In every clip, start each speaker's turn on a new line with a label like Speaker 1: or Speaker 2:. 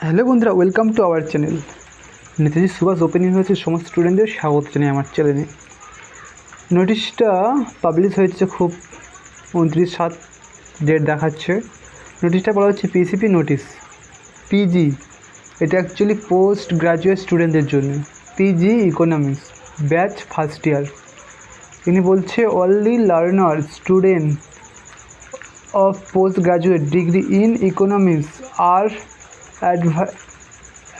Speaker 1: Hello বন্ধুরা, welcome to our channel. Netaji Subhas open ইউনিভার্সিটির সমস্ত স্টুডেন্টদের স্বাগত জানাই আমার চ্যানেলে। নোটিশটা পাবলিশ হয়েছে খুব 29/7 ডেট দেখাচ্ছে। নোটিশটা বলা হচ্ছে পিসিপি নোটিশ, পিজি। এটা অ্যাকচুয়ালি পোস্ট গ্রাজুয়েট স্টুডেন্টদের জন্য। PG economics batch first year. তিনি বলছে only learner student of postgraduate degree in economics are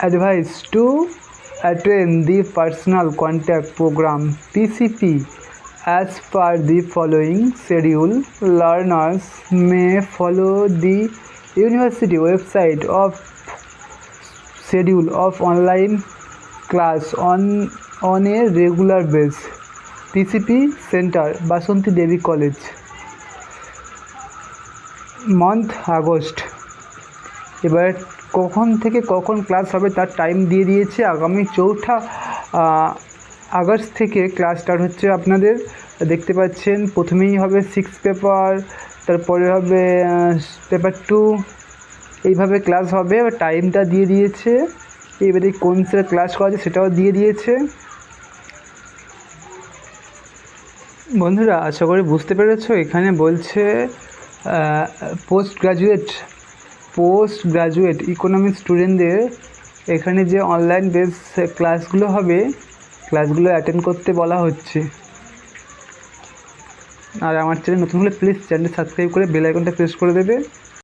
Speaker 1: advised to attend the personal contact program PCP as per the following schedule. Learners may follow the university website of schedule of online class on a regular basis. PCP Center, Basanti Devi College, month August. এবার কখন থেকে কখন class হবে তার time দিয়ে দিয়েছে। আগামী 4 August থেকে ক্লাস স্টার্ট হচ্ছে। আপনাদের দেখতে পাচ্ছেন প্রথমেই হবে 6 পেপার, তারপরে হবে পেপার 2, এইভাবে ক্লাস হবে। এবার টাইমটা দিয়ে দিয়েছে, এবারে কোন স্যার ক্লাস করা আছে সেটাও দিয়ে দিয়েছে। বন্ধুরা, আশা করি বুঝতে পেরেছো। এখানে বলছে পোস্ট গ্রাজুয়েট ইকোনমিক্স স্টুডেন্টদের এখানে যে অনলাইন বেস ক্লাসগুলো হবে, ক্লাসগুলো অ্যাটেন্ড করতে বলা হচ্ছে। আর আমার চ্যানেল নতুন হলে প্লিজ চ্যানেলটি সাবস্ক্রাইব করে বেল আইকনটা প্রেস করে দেবে।